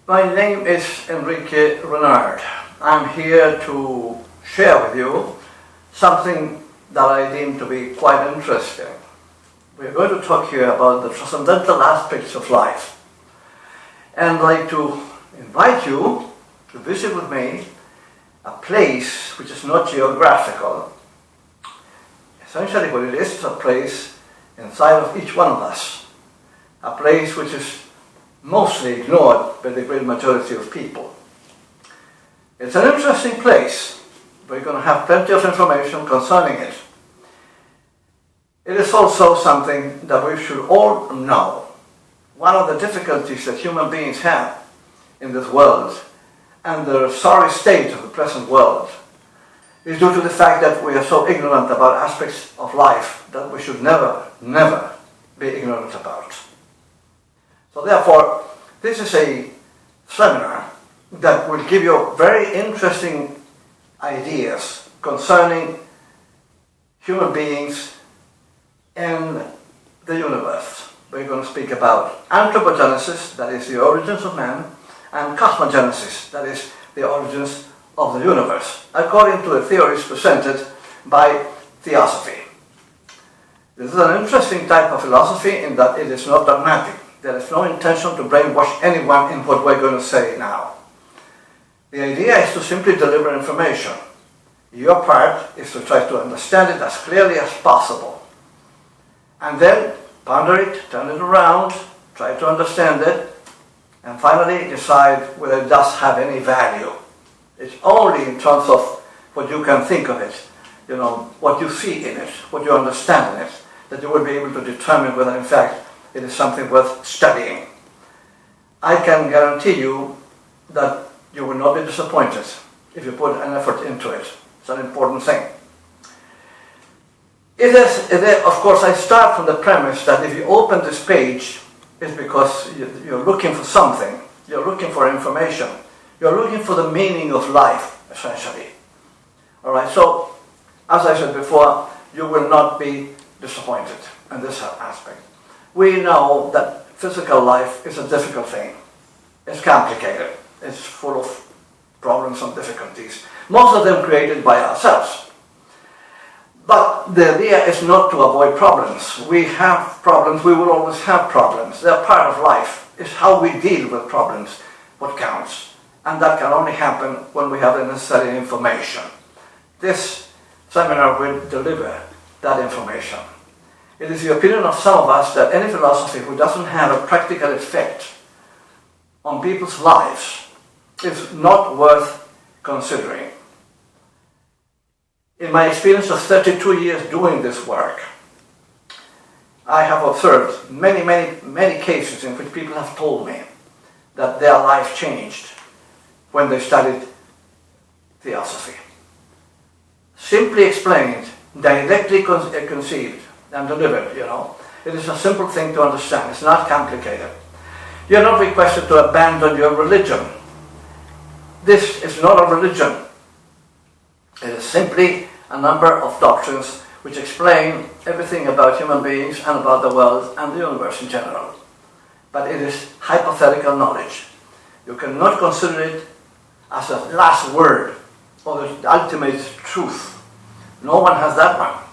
My name is Enrique Renard. I'm here to share with you something that I deem to be quite interesting. We're going to talk here about the transcendental aspects of life. And I'd like to invite you to visit with me a place which is not geographical. Essentially what it is a place inside of each one of us. A place which is mostly ignored by the great majority of people. It's an interesting place. We're going to have plenty of information concerning it. It is also something that we should all know. One of the difficulties that human beings have in this world and the sorry state of the present world is due to the fact that we are so ignorant about aspects of life that we should never be ignorant about. So therefore, this is a seminar that will give you very interesting ideas concerning human beings and the universe. We're going to speak about anthropogenesis, that is the origins of man, and cosmogenesis, that is the origins of the universe, according to the theories presented by Theosophy. This is an interesting type of philosophy in that it is not dogmatic. There is no intention to brainwash anyone in what we're going to say now. The idea is to simply deliver information. Your part is to try to understand it as clearly as possible. And then ponder it, turn it around, try to understand it, and finally decide whether it does have any value. It's only in terms of what you can think of it, what you see in it, what you understand in it, that you will be able to determine whether in fact it is something worth studying. I can guarantee you that you will not be disappointed if you put an effort into it. It's an important thing. Of course, I start from the premise that if you open this page, it's because you're looking for something. You're looking for information. You're looking for the meaning of life, essentially. All right, so, as I said before, you will not be disappointed in this aspect. We know that physical life is a difficult thing. It's complicated. It's full of problems and difficulties, most of them created by ourselves. But the idea is not to avoid problems. We have problems, we will always have problems. They're part of life. It's how we deal with problems what counts. And that can only happen when we have the necessary information. This seminar will deliver that information. It is the opinion of some of us that any philosophy which doesn't have a practical effect on people's lives is not worth considering. In my experience of 32 years doing this work, I have observed many cases in which people have told me that their life changed when they studied Theosophy. Simply explained, directly conceived and delivered, It is a simple thing to understand. It's not complicated. You're not requested to abandon your religion. This is not a religion. It is simply a number of doctrines which explain everything about human beings and about the world and the universe in general. But it is hypothetical knowledge. You cannot consider it as a last word or the ultimate truth. No one has that one.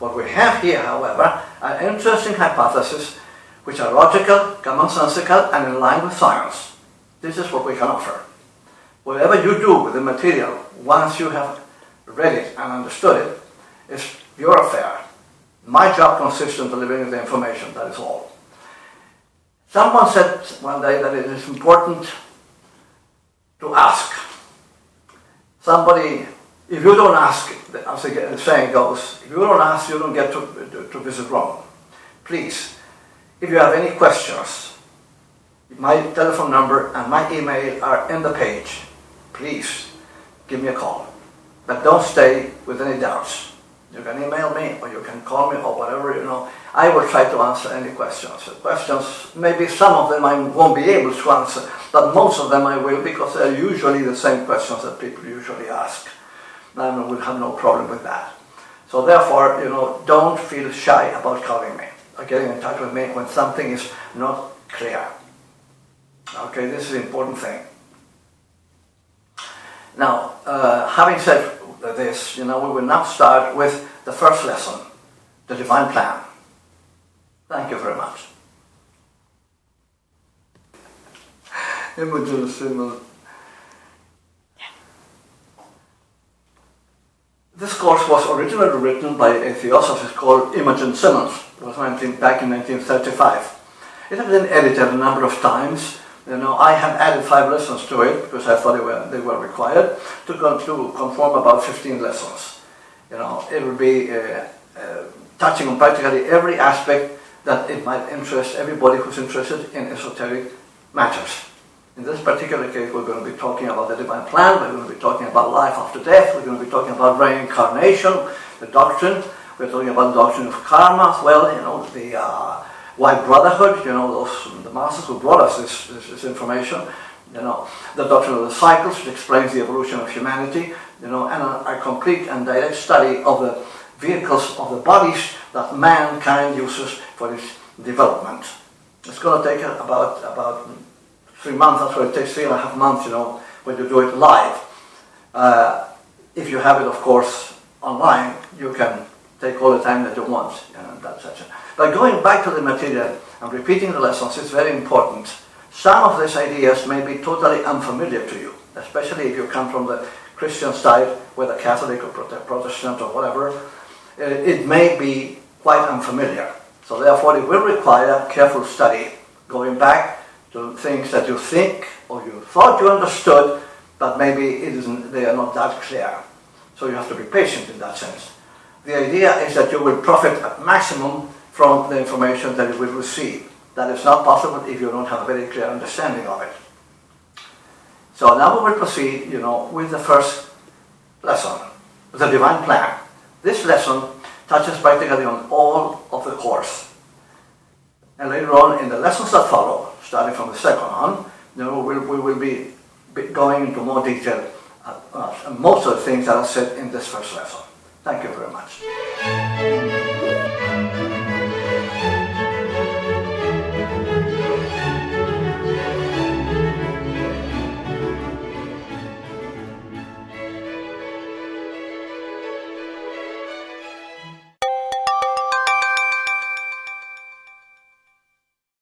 What we have here, however, are interesting hypotheses which are logical, commonsensical, and in line with science. This is what we can offer. Whatever you do with the material, once you have read it and understood it, is your affair. My job consists in delivering the information, that is all. Someone said one day that it is important to ask. Somebody, if you don't ask, as the saying goes, if you don't ask, you don't get to visit Rome. Please, if you have any questions, my telephone number and my email are in the page. Please, give me a call. But don't stay with any doubts. You can email me or you can call me or whatever, I will try to answer any questions. Questions, maybe some of them I won't be able to answer, but most of them I will, because they're usually the same questions that people usually ask. And I will have no problem with that. So therefore, don't feel shy about calling me or getting in touch with me when something is not clear. Okay, this is the important thing. Now, having said this, we will now start with the first lesson, the divine plan. Thank you very much. Imogen Simmons. This course was originally written by a theosophist called Imogen Simmons. It was back in 1935. It had been edited a number of times. I have added 5 lessons to it because I thought they were required to conform about 15 lessons. It will be touching on practically every aspect that it might interest everybody who's interested in esoteric matters. In this particular case, we're going to be talking about the divine plan, we're going to be talking about life after death, we're going to be talking about reincarnation, the doctrine, we're talking about the doctrine of karma as well, the white brotherhood, the masters who brought us this information, the doctrine of the cycles, which explains the evolution of humanity, and a complete and direct study of the vehicles of the bodies that mankind uses for its development. It's going to take about 3 months. That's what it takes, 3.5 months, when you do it live. If you have it, of course, online, you can take all the time that you want in that section. But going back to the material and repeating the lessons is very important. Some of these ideas may be totally unfamiliar to you, especially if you come from the Christian side, whether Catholic or Protestant or whatever. It may be quite unfamiliar. So therefore it will require careful study, going back to things that you think or you thought you understood, but maybe they are not that clear. So you have to be patient in that sense. The idea is that you will profit at maximum from the information that you will receive. That is not possible if you don't have a very clear understanding of it. So now we will proceed, with the first lesson, the divine plan. This lesson touches practically on all of the course. And later on, in the lessons that follow, starting from the second on, we will be going into more detail on most of the things that are said in this first lesson. Thank you very much.